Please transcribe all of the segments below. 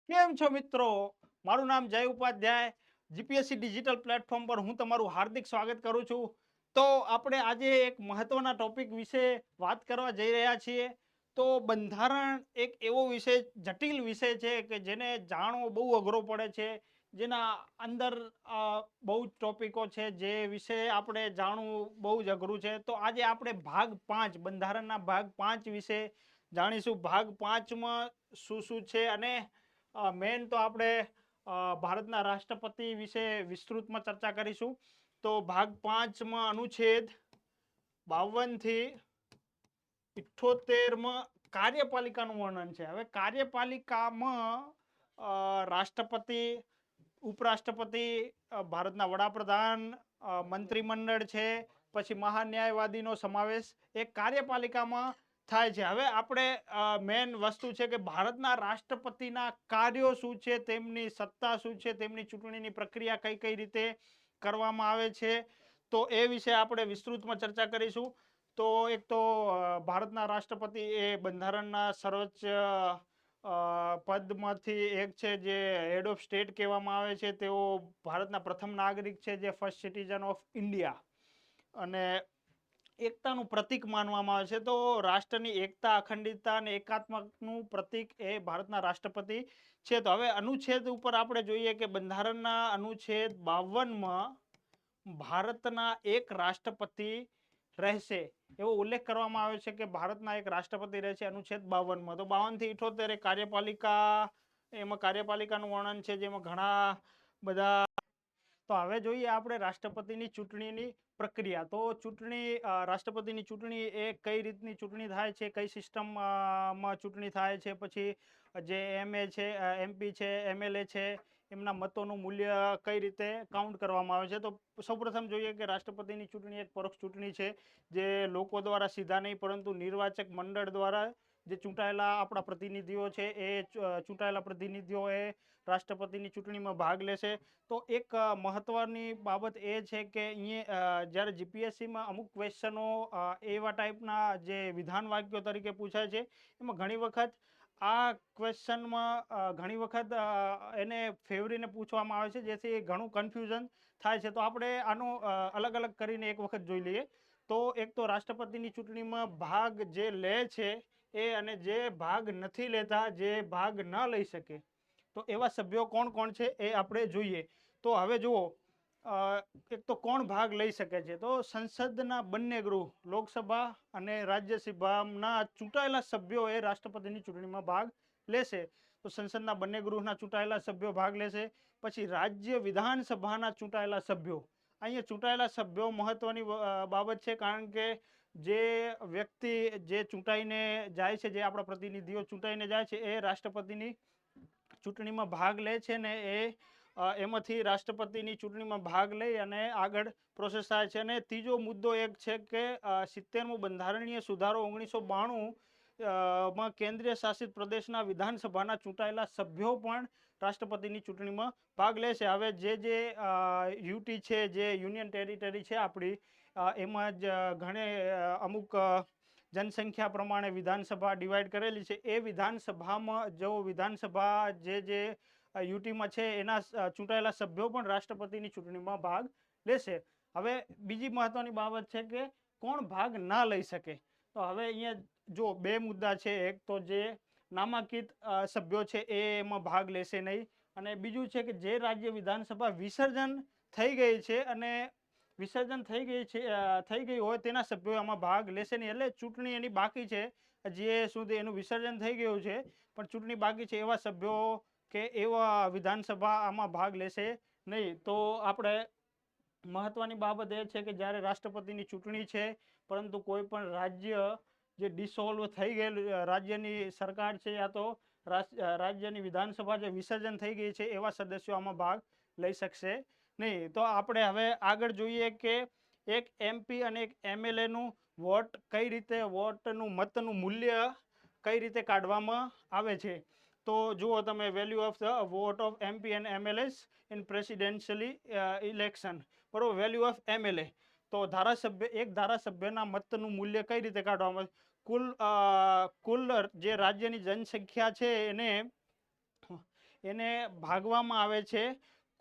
કેમ છો મિત્રો? મારું નામ જય ઉપાધ્યાય. જીપીએસસી ડિજિટલ પ્લેટફોર્મ પર હું તમારું હાર્દિક સ્વાગત કરું છું. તો આપણે આજે એક મહત્વના ટોપિક વિશે વાત કરવા જઈ રહ્યા છીએ. તો બંધારણ એક એવો વિષય, જટિલ વિષય છે કે જેને જાણવો બહુ અઘરો પડે છે. જેના અંદર બહુ જ ટોપિકો છે જે વિશે આપણે જાણવું બહુ જ અઘરું છે. તો આજે આપણે ભાગ 5, બંધારણના ભાગ 5 વિશે જાણીશું. ભાગ 5માં શું શું છે અને મેન તો આપણે ભારતના રાષ્ટ્રપતિ વિશે વિસ્તૃતમાં ચર્ચા કરીશું. તો ભાગ 5માં અનુચ્છેદ 52 થી 78માં કાર્યપાલિકાનું વર્ણન છે. હવે કાર્યપાલિકામાં રાષ્ટ્રપતિ, ઉપરાષ્ટ્રપતિ, ભારતના વડાપ્રધાન, મંત્રીમંડળ છે, પછી મહાન્યાયવાદીનો સમાવેશ એક કાર્યપાલિકામાં થાય છે. હવે આપણે મેન વસ્તુ છે કે ભારતના રાષ્ટ્રપતિના કાર્યો શું છે, તેમની સત્તા શું છે, તેમની ચૂંટણીની પ્રક્રિયા કઈ કઈ રીતે કરવામાં આવે છે, તો એ વિશે આપણે વિસ્તૃતમાં ચર્ચા કરીશું. તો એક તો ભારતના રાષ્ટ્રપતિ એ બંધારણના સર્વોચ્ચ પદમાંથી એક છે, જે હેડ ઓફ સ્ટેટ કહેવામાં આવે છે. તેઓ ભારતના પ્રથમ નાગરિક છે, જે ફર્સ્ટ સિટીઝન ઓફ ઇન્ડિયા, અને એકતાનું પ્રતીક માનવામાં આવે છે. તો રાષ્ટ્રની એકતા, અખંડિતતા અને એકાત્મકનું પ્રતીક એ ભારતના રાષ્ટ્રપતિ છે. તો હવે અનુચ્છેદ ઉપર આપણે જોઈએ કે બંધારણના અનુચ્છેદ 52માં ભારતના એક રાષ્ટ્રપતિ રહેશે એવો ઉલ્લેખ કરવામાં આવ્યો છે કે ભારતના એક રાષ્ટ્રપતિ રહેશે અનુચ્છેદ 52માં. તો 52 થી 78 એ કાર્યપાલિકા, એમાં કાર્યપાલિકાનું વર્ણન છે, જેમાં ઘણા બધા. તો હવે જોઈએ આપણે રાષ્ટ્રપતિની ચૂંટણીની પ્રક્રિયા. તો રાષ્ટ્રપતિની ચૂંટણી એ કઈ રીતની ચૂંટણી થાય છે, કઈ સિસ્ટમમાં ચૂંટણી થાય છે, પછી જે એમપી છે, એમએલએ છે, એમના મતોનું મૂલ્ય કઈ રીતે કાઉન્ટ કરવામાં આવે છે. તો સૌપ્રથમ જોઈએ કે રાષ્ટ્રપતિની ચૂંટણી એક પરોક્ષ ચૂંટણી છે, જે લોકો દ્વારા સીધા નહીં પરંતુ નિર્વાચક મંડળ દ્વારા જે ચૂંટાયેલા આપણા પ્રતિનિધિઓ છે, એ ચૂંટાયેલા પ્રતિનિધિઓ એ રાષ્ટ્રપતિની ચૂંટણીમાં ભાગ લેશે. તો એક મહત્વની બાબત એ છે કે અહીંયા જ્યારે જીપીએસસીમાં અમુક ક્વેશ્ચનો એવા ટાઈપના જે વિધાન વાક્યો તરીકે પૂછાય છે, એમાં ઘણી વખત આ ક્વેશ્ચનમાં ઘણી વખત એને ફેવરીને પૂછવામાં આવે છે, જેથી ઘણું કન્ફ્યુઝન થાય છે. તો આપણે આનું અલગ અલગ કરીને એક વખત જોઈ લઈએ. તો એક તો રાષ્ટ્રપતિની ચૂંટણીમાં ભાગ જે લે છે એ, અને જે ભાગ નથી લેતા, જે ભાગ ન લઈ શકે, તો એવા સભ્યો કોણ કોણ છે એ આપણે જોઈએ. તો હવે જુઓ, એક તો કોણ ભાગ લઈ શકે છે. તો સંસદના બંને ગૃહ, લોકસભા અને રાજ્યસભાના ચૂંટાયેલા સભ્યો એ રાષ્ટ્રપતિની ચૂંટણીમાં ભાગ લેશે. તો સંસદના બંને ગૃહના ચૂંટાયેલા સભ્યો ભાગ લેશે. પછી રાજ્ય વિધાનસભાના ચૂંટાયેલા સભ્યો, અહીંયા ચૂંટાયેલા સભ્યો મહત્વની બાબત છે, કારણ કે જે વ્યક્તિ જે ચૂંટાઈને જાય છે, જે આપણા પ્રતિનિધિઓ ચૂંટાઈને જાય છે, એ રાષ્ટ્રપતિની ચૂંટણીમાં ભાગ લે છે ને એ એમાંથી રાષ્ટ્રપતિની ચૂંટણીમાં ભાગ લઈ અને આગળ પ્રોસેસ થાય છે. અને ત્રીજો મુદ્દો એક છે કે 70મો બંધારણીય સુધારો 1992 માં કેન્દ્રીય શાસિત પ્રદેશના વિધાનસભાના ચૂંટાયેલા સભ્યો પણ રાષ્ટ્રપતિની ચૂંટણીમાં ભાગ લેશે. હવે જે યુટી છે, જે યુનિયન ટેરિટરી છે આપણી, એમાં જ અમુક જનસંખ્યા પ્રમાણે વિધાનસભા ડિવાઈડ કરેલી છે. એ વિધાનસભામાં જો વિધાનસભા જે યુટીમાં છે, એના ચૂંટાયેલા સભ્યો પણ રાષ્ટ્રપતિની ચૂંટણીમાં ભાગ લેશે. હવે બીજી મહત્વની બાબત છે કે કોણ ભાગ ના લઈ શકે. તો હવે અહીંયા જો બે મુદ્દા છે. એક તો જે નામાંકિત સભ્યો છે એ એમાં ભાગ લેશે નહીં, અને બીજું છે કે જે રાજ્ય વિધાનસભા વિસર્જન થઈ ગઈ છે અને થઈ ગઈ હોય તેના સભ્યો આમાં ભાગ લેશે નહીં. એટલે ચૂંટણી એની બાકી છે, જે સુધી એનું વિસર્જન થઈ ગયું છે પણ ચૂંટણી બાકી છે, એવા સભ્યો કે એવા વિધાનસભા આમાં ભાગ લેશે નહીં. તો આપણે મહત્વની બાબત એ છે કે જ્યારે રાષ્ટ્રપતિની ચૂંટણી છે, પરંતુ કોઈ પણ રાજ્ય જે ડિસોલ્વ થઈ ગયેલું, રાજ્યની સરકાર છે યા તો રાજ્યની વિધાનસભા જે વિસર્જન થઈ ગઈ છે, એવા સદસ્યો આમાં ભાગ લઈ શકશે નહીં. તો આપણે હવે આગળ જોઈએ કે એક એમપી અને એક એમએલએનું વોટનું મતનું મૂલ્ય કઈ રીતે કાઢવામાં આવે છે. તો જુઓ તમે, value of the vote of MP and MLAs in presidential election, બરોબર. વેલ્યુ ઓફ એમએલએ, તો એક ધારાસભ્યના મતનું મૂલ્ય કઈ રીતે કાઢવામાં આવે? કુલ જે રાજ્યની જનસંખ્યા છે એને ભાગવામાં આવે છે.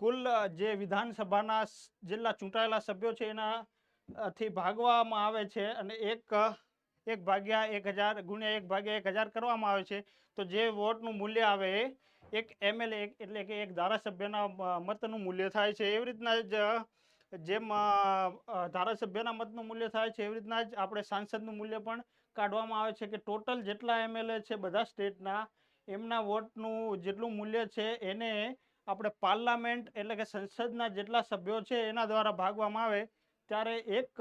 કુલ જે વિધાનસભાના જેટલા ચૂંટાયેલા સભ્યો છે એના થી ભાગવામાં આવે છે, અને એક ભાગ્યા 1000 ગુણ્યા 1 ભાગ્યા 1000 કરવામાં આવે છે. તો જે વોટનું મૂલ્ય આવે એ એક MLA એટલે કે એક ધારાસભ્યના મતનું મૂલ્ય થાય છે. એવી રીતના જ જેમ ધારાસભ્યના મતનું મૂલ્ય થાય છે, એવી રીતના જ આપણે સાંસદનું મૂલ્ય પણ કાઢવામાં આવે છે કે ટોટલ જેટલા MLA છે બધા સ્ટેટના, એમના વોટનું જેટલું મૂલ્ય છે એને આપણે પાર્લામેન્ટ એટલે કે સંસદના જેટલા સભ્યો છે એના દ્વારા ભાગવામાં આવે ત્યારે એક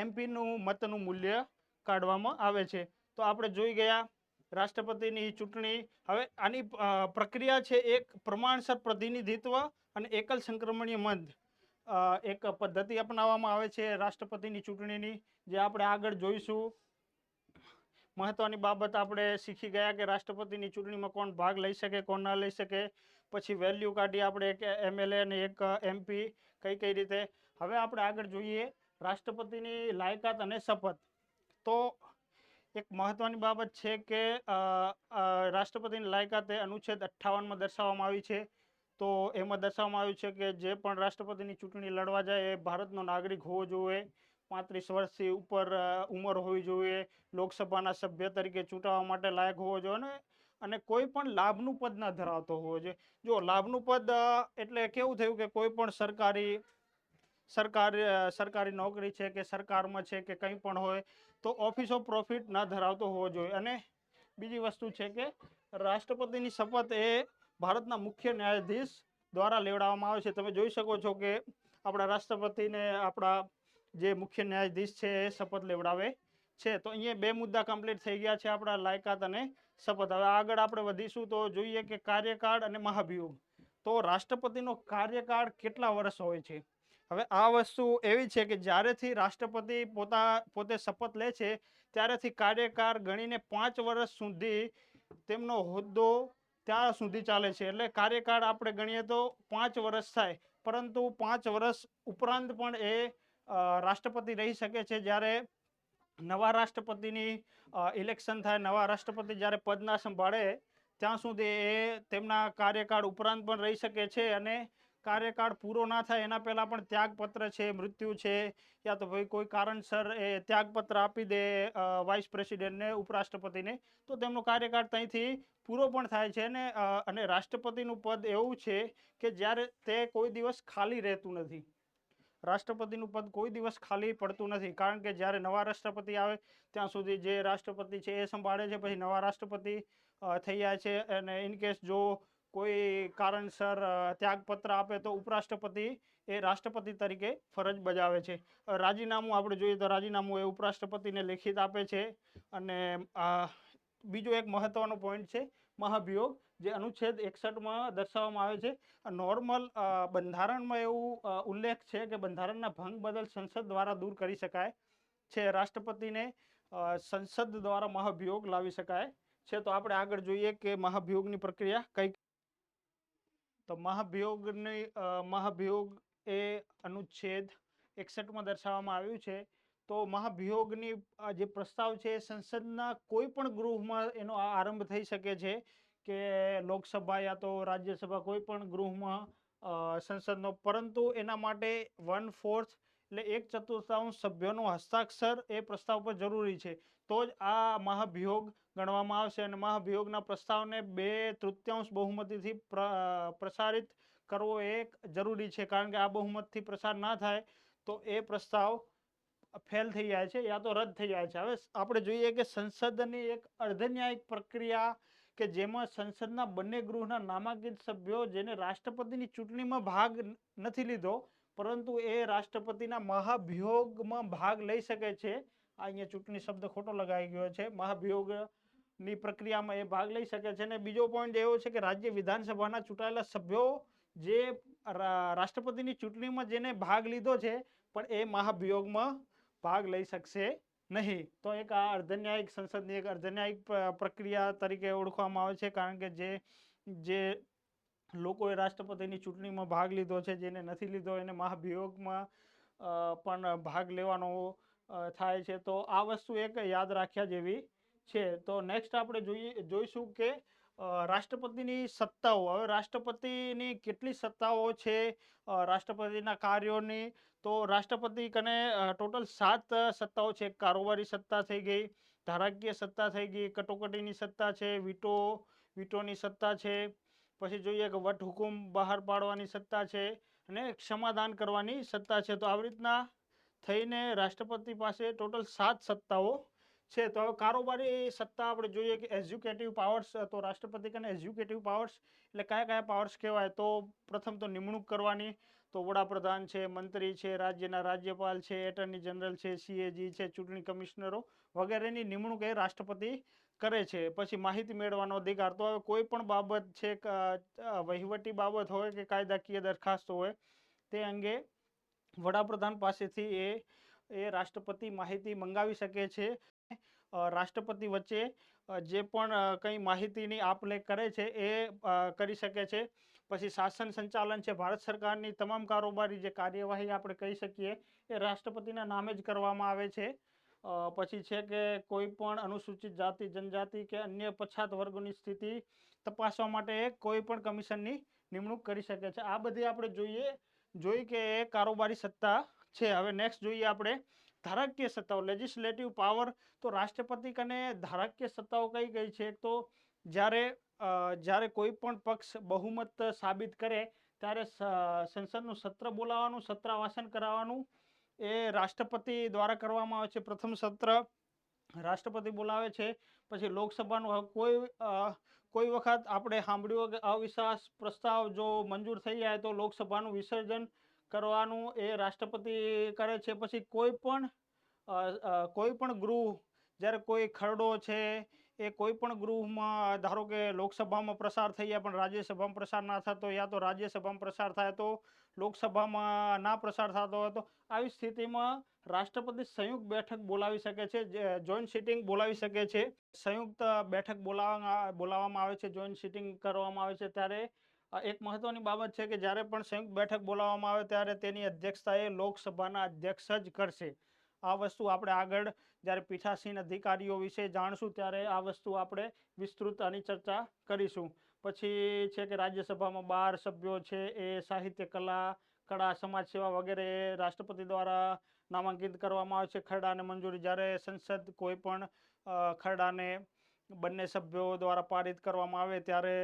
MP-નું મતનું મૂલ્ય કાઢવામાં આવે છે. તો આપણે જોઈ ગયા રાષ્ટ્રપતિની ચૂંટણી. હવે આની પ્રક્રિયા છે એક પ્રમાણસર પ્રતિનિધિત્વ અને એકલ સંક્રમણીય મત એક પદ્ધતિ અપનાવવામાં આવે છે રાષ્ટ્રપતિની ચૂંટણીની, જે આપણે આગળ જોઈશું. મહત્વની બાબત આપણે શીખી ગયા કે રાષ્ટ્રપતિની ચૂંટણીમાં કોણ ભાગ લઈ શકે, કોણ ના લઈ શકે. પછી વેલ્યુ કાઢી આપણે એક MLA અને એક MP કઈ રીતે. હવે આપણે આગળ જોઈએ રાષ્ટ્રપતિની લાયકાત અને શપથ. તો એક મહત્વની બાબત છે કે રાષ્ટ્રપતિની લાયકાત એ અનુચ્છેદ 58માં દર્શાવવામાં આવી છે. તો એમાં દર્શાવવામાં આવ્યું છે કે જે પણ રાષ્ટ્રપતિની ચૂંટણી લડવા જાય એ ભારતનો નાગરિક હોવો જોઈએ, 35 વર્ષથી ઉપર ઉંમર હોવી જોઈએ, લોકસભાના સભ્ય તરીકે ચૂંટાવા માટે લાયક હોવો જોઈએ, અને કોઈ પણ લાભનું પદ ના ધરાવતો હોવો જોઈએ. જો લાભનું પદ એટલે કેવું થયું કે કોઈ પણ સરકારી નોકરી છે કે સરકારમાં છે કે કંઈ પણ હોય તો ઓફિસ ઓફ પ્રોફિટ ના ધરાવતો હોવો જોઈએ. અને બીજી વસ્તુ છે કે રાષ્ટ્રપતિની શપથ એ ભારતના મુખ્ય ન્યાયાધીશ દ્વારા લેવડાવવામાં આવે છે. તમે જોઈ શકો છો કે આપણા રાષ્ટ્રપતિને આપણા જે મુખ્ય ન્યાયાધીશ છે એ શપથ લેવડાવે છે. તો અહીંયા 2 મુદ્દા કમ્પ્લીટ થઈ ગયા છે, આપણા લાયકાત અને શપથ. હવે આગળ આપણે વધીશું તો જોઈએ કે કાર્યકાળ અને મહાભિયોગ. તો રાષ્ટ્રપતિનો કાર્યકાળ કેટલા વર્ષ હોય છે? હવે આ વસ્તુ એવી છે કે જ્યારેથી રાષ્ટ્રપતિ પોતે શપથ લે છે ત્યારેથી કાર્યકાળ ગણીને 5 વર્ષ સુધી તેમનો હોદ્દો ત્યાં સુધી ચાલે છે. એટલે કાર્યકાળ આપણે ગણીએ તો 5 વર્ષ થાય, પરંતુ 5 વર્ષ ઉપરાંત પણ એ રાષ્ટ્રપતિ રહી શકે છે. જ્યારે નવા રાષ્ટ્રપતિની ઇલેક્શન થાય, નવા રાષ્ટ્રપતિ જ્યારે પદ ના સંભાળે ત્યાં સુધી એ તેમના કાર્યકાળ ઉપરાંત પણ રહી શકે છે, અને કાર્યકાળ પૂરો ના થાય એના પહેલા પણ ત્યાગપત્ર છે, મૃત્યુ છે, યા તો ભાઈ કોઈ કારણસર એ ત્યાગપત્ર આપી દે વાઇસ પ્રેસિડેન્ટને, ઉપરાષ્ટ્રપતિને, તો તેમનો કાર્યકાળ ત્યાંથી પૂરો પણ થાય છે. અને રાષ્ટ્રપતિનું પદ એવું છે કે જ્યારે તે કોઈ દિવસ ખાલી રહેતું નથી. રાષ્ટ્રપતિનું પદ કોઈ દિવસ ખાલી પડતું નથી, કારણ કે જ્યારે નવા રાષ્ટ્રપતિ આવે ત્યાં સુધી જે રાષ્ટ્રપતિ છે એ સંભાળે છે, પછી નવા રાષ્ટ્રપતિ થઈ જાય છે, અને ઇનકેસ જો કોઈ કારણસર ત્યાગપત્ર આપે તો ઉપરાષ્ટ્રપતિ એ રાષ્ટ્રપતિ તરીકે ફરજ બજાવે છે. રાજીનામું આપણે જોઈએ તો રાજીનામું એ ઉપરાષ્ટ્રપતિને લેખિત આપે છે. અને બીજો એક મહત્વનો પોઈન્ટ છે મહાભિયોગ, જે અનુચ્છેદ 61માં દર્શાવવામાં આવે છે. નોર્મલ બંધારણમાં એવું ઉલ્લેખ છે કે બંધારણના ભંગ બદલ સંસદ દ્વારા દૂર કરી શકાય છે. રાષ્ટ્રપતિને સંસદ દ્વારા મહાભિયોગ લાવી શકાય છે. તો આપણે આગળ જોઈએ કે મહાભિયોગની પ્રક્રિયા કઈ. તો મહાભિયોગ એ અનુચ્છેદ 61માં દર્શાવવામાં આવ્યું છે. તો મહાભિયોગની જે પ્રસ્તાવ છે એ સંસદના કોઈ પણ ગૃહમાં એનો આરંભ થઈ શકે છે, કે લોકસભા યા તો રાજ્યસભા કોઈ પણ ગૃહમાં સંસદનો, પરંતુ એના માટે 1/4 એટલે 1/4 સભ્યોનો હસ્તાક્ષર એ પ્રસ્તાવ પર જરૂરી છે. તો જ આ મહાભિયોગ ગણવામાં આવશે. અને મહાભિયોગના પ્રસ્તાવને 2/3 બહુમતીથી પ્રસારિત કરવો એ જરૂરી છે, કારણ કે આ બહુમતથી પ્રસાર ના થાય તો એ પ્રસ્તાવ ફેલ થઈ જાય છે યા તો રદ થઈ જાય છે. હવે આપણે જોઈએ કે સંસદની એક અર્ધન્યાયિક પ્રક્રિયા કે જેમાં સંસદના બંને ગૃહના નામાંકિત સભ્યો જેને રાષ્ટ્રપતિની ચૂંટણીમાં ભાગ નથી લીધો પરંતુ એ રાષ્ટ્રપતિના મહાભિયોગમાં ભાગ લઈ શકે છે. અહીંયા ચૂંટણી શબ્દ ખોટો લગાઈ ગયો છે. મહાભિયોગની પ્રક્રિયામાં એ ભાગ લઈ શકે છે. અને બીજો પોઈન્ટ એવો છે કે રાજ્ય વિધાનસભાના ચૂંટાયેલા સભ્યો જે રાષ્ટ્રપતિની ચૂંટણીમાં જેને ભાગ લીધો છે પણ એ મહાભિયોગમાં ભાગ લઈ શકશે નહીં. તો એક આ અર્ધન્યાયિક સંસદની એક અર્ધન્યાયિક પ્રક્રિયા તરીકે ઓળખવામાં આવે છે, કારણ કે જે લોકોએ રાષ્ટ્રપતિની ચૂંટણીમાં ભાગ લીધો છે, જેને નથી લીધો એને મહાભિયોગમાં પણ ભાગ લેવાનો થાય છે. તો આ વસ્તુ એક યાદ રાખ્યા જેવી છે. તો નેક્સ્ટ આપણે જોઈશું કે રાષ્ટ્રપતિની સત્તાઓ, હવે રાષ્ટ્રપતિની કેટલી સત્તાઓ છે રાષ્ટ્રપતિના કાર્યોની, તો રાષ્ટ્રપતિ કને ટોટલ 7 સત્તાઓ છે. કારોબારી સત્તા થઈ ગઈ, ધારાકીય સત્તા થઈ ગઈ, કટોકટીની સત્તા છે, વિટોની સત્તા છે, પછી જોઈએ કે વટહુકુમ બહાર પાડવાની સત્તા છે, અને ક્ષમાદાન કરવાની સત્તા છે. તો આવી રીતના થઈને રાષ્ટ્રપતિ પાસે ટોટલ 7 સત્તાઓ છે. તો હવે કારોબારી સત્તા આપણે જોઈએ કે એક્ઝિક્યુટિવ પાવર્સ, તો રાષ્ટ્રપતિ કને એક્ઝિક્યુટિવ પાવર્સ એટલે કયા કયા પાવર્સ કહેવાય, તો પ્રથમ તો નિમણૂક કરવાની, તો વડાપ્રધાન છે, મંત્રી છે, રાજ્યના રાજ્યપાલ છે, એટર્ની જનરલ છે, સીએજી છે, ચૂંટણી કમિશનરો વગેરેની નિમણૂક એ રાષ્ટ્રપતિ કરે છે. પછી માહિતી મેળવવાનો અધિકાર, તો હવે કોઈ પણ બાબત છે, વહીવટી બાબત હોય કે કાયદાકીય દરખાસ્તો હોય, તે અંગે વડાપ્રધાન પાસેથી એ રાષ્ટ્રપતિ માહિતી મંગાવી શકે છે. રાષ્ટ્રપતિ વચ્ચે જે પણ કંઈ માહિતીની આપ લે કરે છે એ કરી શકે છે. પછી શાસન સંચાલન છે, ભારત સરકારની તમામ કારોબારી જે કાર્યવાહી આપણે કહી શકીએ એ રાષ્ટ્રપતિના નામે જ કરવામાં આવે છે. પછી છે કે કોઈ પણ અનુસૂચિત જાતિ, જનજાતિ કે અન્ય પછાત વર્ગોની સ્થિતિ તપાસવા માટે કોઈ પણ કમિશનની નિમણૂક કરી શકે છે. આ બધી આપણે જોઈ કે એ કારોબારી સત્તા છે. હવે નેક્સ્ટ જોઈએ આપણે ધારાકીય સત્તાઓ, લેજિસ્લેટિવ પાવર. તો રાષ્ટ્રપતિ કને ધારાકીય સત્તાઓ કઈ કઈ છે, તો જ્યારે કોઈ પણ પક્ષ બહુમત સાબિત કરે ત્યારે સંસદનું સત્ર બોલાવવાનું, સત્રાવાસન કરાવવાનું એ રાષ્ટ્રપતિ દ્વારા કરવામાં આવે છે. પ્રથમ સત્ર રાષ્ટ્રપતિ બોલાવે છે. પછી લોકસભાનું કોઈ વખત આપણે સાંભળ્યું કે અવિશ્વાસ પ્રસ્તાવ જો મંજૂર થઈ જાય તો લોકસભાનું વિસર્જન કરવાનું એ રાષ્ટ્રપતિ કરે છે. પછી કોઈ પણ ગૃહ, જ્યારે કોઈ ખરડો છે એ કોઈ પણ ગૃહમાં, ધારો કે લોકસભામાં પ્રસાર થઈ જાય પણ રાજ્યસભામાં પ્રસાર ના થતો, યા તો રાજ્યસભામાં પ્રસાર થાય તો લોકસભામાં ના પ્રસાર થતો હોય, તો આવી સ્થિતિમાં રાષ્ટ્રપતિ સંયુક્ત બેઠક બોલાવી શકે છે, જોઈન્ટ સિટિંગ બોલાવી શકે છે. સંયુક્ત બેઠક બોલાવવામાં આવે છે, જોઈન્ટ સિટિંગ કરવામાં આવે છે. ત્યારે એક મહત્વની બાબત છે કે જ્યારે પણ સંયુક્ત બેઠક બોલાવવામાં આવે ત્યારે તેની અધ્યક્ષતા એ લોકસભાના અધ્યક્ષ જ કરશે. આ વસ્તુ આપણે આગળ જ્યારે પીઠાસીન અધિકારીઓ વિશે જાણશું ત્યારે આ વસ્તુ આપણે વિસ્તૃત આની ચર્ચા કરીશું. પછી છે કે રાજ્યસભામાં 12 સભ્યો છે, એ સાહિત્ય, કળા, સમાજ સેવા વગેરે રાષ્ટ્રપતિ દ્વારા નામાંકિત કરવામાં આવે છે. ખરડાને મંજૂરી, જ્યારે સંસદ કોઈ પણ ખરડાને બંને સભ્યો દ્વારા પારિત કરવામાં આવે ત્યારે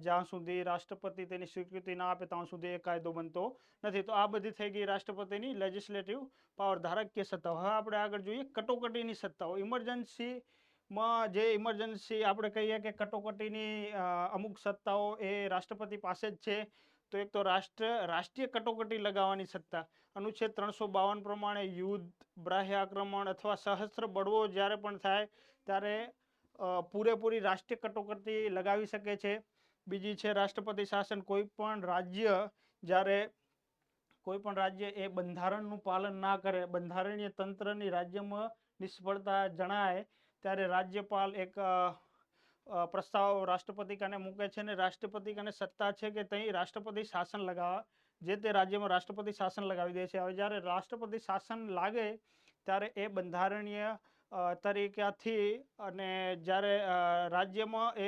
જ્યાં સુધી રાષ્ટ્રપતિ તેની સ્વીકૃતિ ના આપે ત્યાં સુધી એ કાયદો બનતો નથી. તો આ બધી થઈ ગઈ રાષ્ટ્રપતિની લેજિસ્લેટિવ પાવર, ધારાકીય સત્તાઓ. હવે આપણે આગળ જોઈએ કટોકટીની સત્તાઓ. ઇમરજન્સી આપણે કહીએ કે કટોકટીની અમુક સત્તાઓ એ રાષ્ટ્રપતિ પાસે જ છે. તો એક તો રાષ્ટ્રીય કટોકટી લગાવવાની સત્તા. અનુચ્છેદ 352 પ્રમાણે યુદ્ધ, બાહ્ય આક્રમણ અથવા સશસ્ત્ર બળવો જ્યારે પણ થાય ત્યારે પૂરેપૂરી રાષ્ટ્રીય કટોકટી લગાવી શકે છે. બીજી છે રાષ્ટ્રપતિ શાસન. કોઈ પણ રાજ્ય એ બંધારણનું પાલન ના કરે, બંધારણીય તંત્રની રાજ્યમાં નિષ્ફળતા જણાય ત્યારે રાજ્યપાલ એક પ્રસ્તાવ રાષ્ટ્રપતિ કને મૂકે છે, અને રાષ્ટ્રપતિ કને સત્તા છે કે ત્યાં રાષ્ટ્રપતિ શાસન લગાવવા, જે તે રાજ્યમાં રાષ્ટ્રપતિ શાસન લગાવી દે છે. હવે જ્યારે રાષ્ટ્રપતિ શાસન લાગે ત્યારે એ બંધારણીય તરીકાથી, અને જ્યારે રાજ્યમાં એ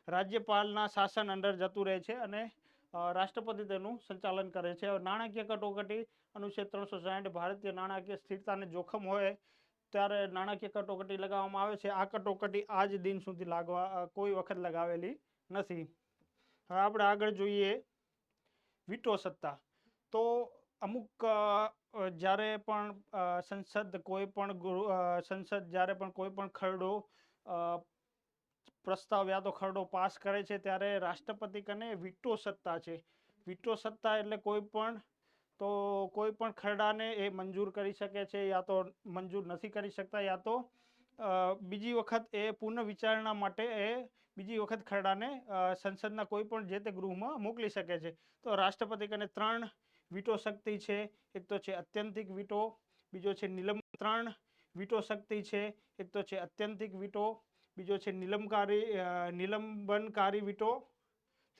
રાજ્યપાલના શાસન અંદર જતું રહે છે અને રાષ્ટ્રપતિ તેનું સંચાલન કરે છે. નાણાકીય કટોકટી, અનુચ્છેદ 360 ભારતીય નાણાકીય સ્થિરતાને જોખમ હોય ત્યારે નાણાકીય કટોકટી લગાવવામાં આવે છે. આ કટોકટી આજ દિન સુધી કોઈ વખત લગાવેલી નથી. હવે આપણે આગળ જોઈએ વિટો સત્તા. તો અમુક જ્યારે પણ સંસદ જ્યારે પણ કોઈ પણ પ્રસ્તાવ યા તો ખરડો પાસ કરે છે ત્યારે રાષ્ટ્રપતિ કને વિટો સત્તા છે. વિટો સત્તા એટલે કોઈ પણ ખરડાને એ મંજૂર કરી શકે છે, યા તો મંજૂર નથી કરી શકતા, યા તો બીજી વખત એ પુનઃ વિચારણા માટે બીજી વખત ખરડાને સંસદના કોઈ પણ જે તે ગૃહમાં મોકલી શકે છે. તો રાષ્ટ્રપતિ કને 3 વિટો શક્તિ છે. એક તો છે અત્યંતિક વિટો, બીજો છે ત્રણ વિટો શક્તિ છે. એક તો છે અત્યંતિક વિટો, બીજો છે નિલંબનકારી વિટો,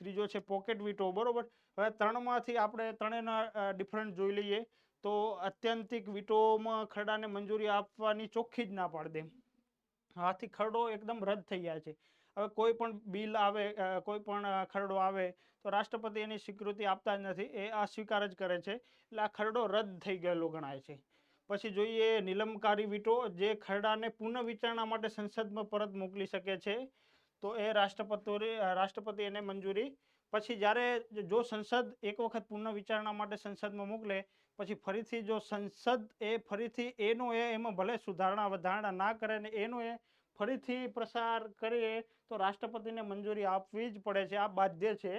ત્રીજો છે પોકેટ વિટો. બરોબર. હવે ત્રણમાંથી આપણે ત્રણેયના ડિફરન્ટ જોઈ લઈએ. તો અત્યંતિક વિટોમાં ખરડાને મંજૂરી આપવાની ચોખ્ખી જ ના પાડી દે. આથી ખરડો એકદમ રદ થઈ જાય છે. હવે કોઈ પણ બિલ આવે, કોઈ પણ ખરડો આવે તો રાષ્ટ્રપતિ એની સ્વીકૃતિ આપતા જ નથી, એ અસ્વીકાર જ કરે છે, એટલે આ ખરડો રદ થઈ ગયેલો ગણાય છે. પછી જોઈએ નિલંબનકારી વીટો, જે ખરડાને પુનઃ વિચારણા માટે સંસદમાં પરત મોકલી શકે છે, તો એ રાષ્ટ્રપતિ એને મંજૂરી, પછી જ્યારે જો સંસદ એક વખત પુનઃ વિચારણા માટે સંસદમાં મોકલે, પછી ફરીથી જો સંસદ એ ફરીથી એમાં ભલે સુધારણા વધારણા ના કરે ને એનો એ ફરીથી પ્રસાર કરીએ તો રાષ્ટ્રપતિને મંજૂરી આપવી જ પડે છે, આ બાધ્ય છે.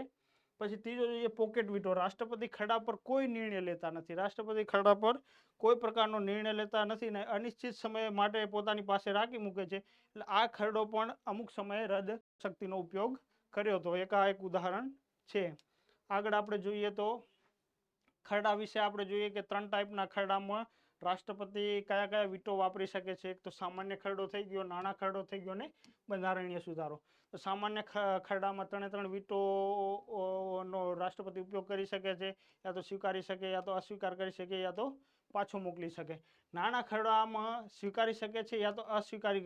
પછી ત્રીજો જોઈએ પોકેટ વીટો, રાષ્ટ્રપતિ ખરડા પર કોઈ નિર્ણય લેતા નથી, રાષ્ટ્રપતિ ખરડા પર કોઈ પ્રકારનો નિર્ણય લેતા નથી ને અનિશ્ચિત સમય માટે પોતાની પાસે રાખી મૂકે છે, એટલે આ ખરડો પણ અમુક સમયે રદ શક્તિનો ઉપયોગ કર્યો હતો, એક ઉદાહરણ છે. આગળ આપણે જોઈએ તો ખરડા વિશે આપણે જોઈએ કે 3 ટાઈપના ખરડામાં રાષ્ટ્રપતિ કયા કયા વીટો વાપરી શકે છે. એક તો સામાન્ય ખરડો થઈ ગયો, નાણાં ખરડો થઈ ગયો ને બંધારણીય સુધારો. તો સામાન્ય ખરડામાં 3 વીટો નો રાષ્ટ્રપતિ ઉપયોગ કરી શકે છે, યા તો સ્વીકારી શકે, યા તો અસ્વીકાર કરી શકે, યા તો પાછો મોકલી શકે. નાણાં ખરડામાં સ્વીકારી શકે છે યા તો અસ્વીકારી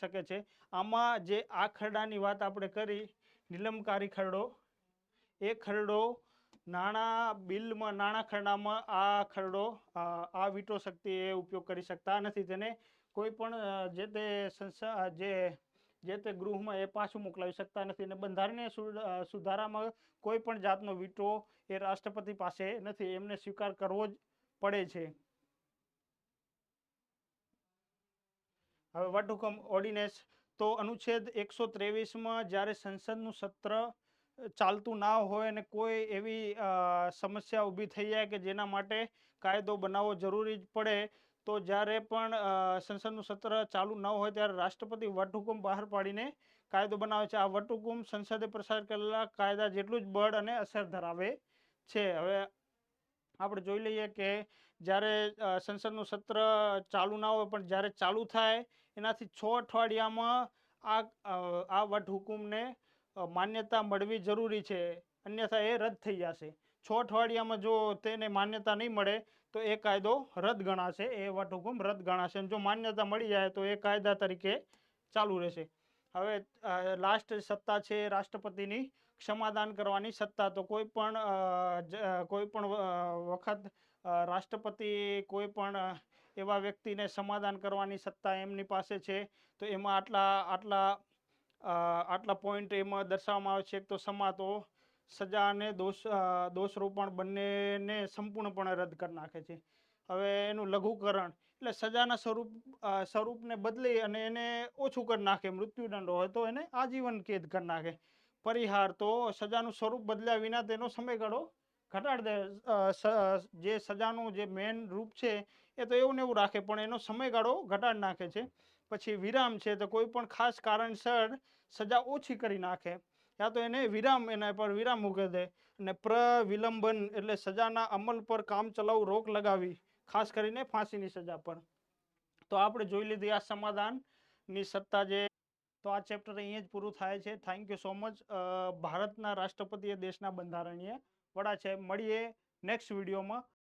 શકે છે. આમાં જે આ ખરડાની વાત આપણે કરી, નિલંબનકારી ખરડો, એ ખરડો નાણાં ખરડામાં આ ખરડો આ વીટો શક્તિ એ ઉપયોગ કરી શકતા નથી, તેને કોઈ પણ જે તે ગૃહમાં એ પાછું મોકલાવી શકતા નથી, અને બંધારણીય સુધારામાં કોઈ પણ જાતનો વીટો એ રાષ્ટ્રપતિ પાસે નથી, એમને સ્વીકાર કરવો જ પડે છે. હવે વટહુકમ ઓર્ડિનેન્સ, તો અનુચ્છેદ 123માં જ્યારે સંસદનું સત્ર ચાલતું ના હોય અને કોઈ એવી સમસ્યા ઊભી થઈ જાય કે જેના માટે કાયદો બનાવવો જરૂરી જ પડે, તો જ્યારે પણ સંસદનું સત્ર ચાલુ ન હોય ત્યારે રાષ્ટ્રપતિ વટહુકમ બહાર પાડીને કાયદો બનાવે છે. આ વટહુકમ સંસદે પસાર કરેલા કાયદા જેટલું જ બળ અને અસર ધરાવે છે. હવે આપણે જોઈ લઈએ કે જ્યારે સંસદનું સત્ર ચાલુ ના હોય પણ જ્યારે ચાલુ થાય એનાથી 6 અઠવાડિયામાં આ વટહુકમને માન્યતા મળવી જરૂરી છે, અન્યથા એ રદ થઈ જશે. 6 અઠવાડિયામાં જો તેને માન્યતા નહીં મળે તો એ કાયદો રદ ગણાશે, એ વટહુકમ રદ ગણાશે, અને જો માન્યતા મળી જાય તો એ કાયદા તરીકે ચાલુ રહેશે. હવે લાસ્ટ સત્તા છે રાષ્ટ્રપતિની ક્ષમાદાન કરવાની સત્તા. તો કોઈ પણ વખત રાષ્ટ્રપતિ કોઈ પણ એવા વ્યક્તિને સમાધાન કરવાની સત્તા એમની પાસે છે, તો એમાં આટલા પોઈન્ટ એમાં દર્શાવવામાં આવે છે. એક તો ક્ષમા, તો સજા અને દોષરોપણ બંનેને સંપૂર્ણપણે રદ કરી નાખે છે. હવે એનું લઘુકરણ, એટલે સજાના સ્વરૂપને બદલી અને એને ઓછું કરી નાખે, મૃત્યુદંડ હોય તો એને આજીવન કેદ કરી નાખે. પરિહાર, તો સજાનું સ્વરૂપ બદલ્યા વિના તેનો સમયગાળો ઘટાડી દે, જે સજાનું જે મેન રૂપ છે એ તો એવું ને એવું રાખે પણ એનો સમયગાળો ઘટાડી નાખે છે. પછી વિરામ છે, તો કોઈ પણ ખાસ કારણસર સજા ઓછી કરી નાખે, યા તો એને એના પર વિરામ મૂકી દે. અને પ્રવિલંબન, એટલે સજાના અમલ પર કામચલાઉ રોક લગાવી, ખાસ કરીને ફાંસીની સજા પર. તો આપણે જોઈ લીધી આ સમાધાનની સત્તા જે. તો આ ચેપ્ટર અહીંયા જ પૂરું થાય છે. Thank you so much. ભારતના રાષ્ટ્રપતિ એ દેશના બંધારણીય વડા છે. મળીએ નેક્સ્ટ વિડીયોમાં.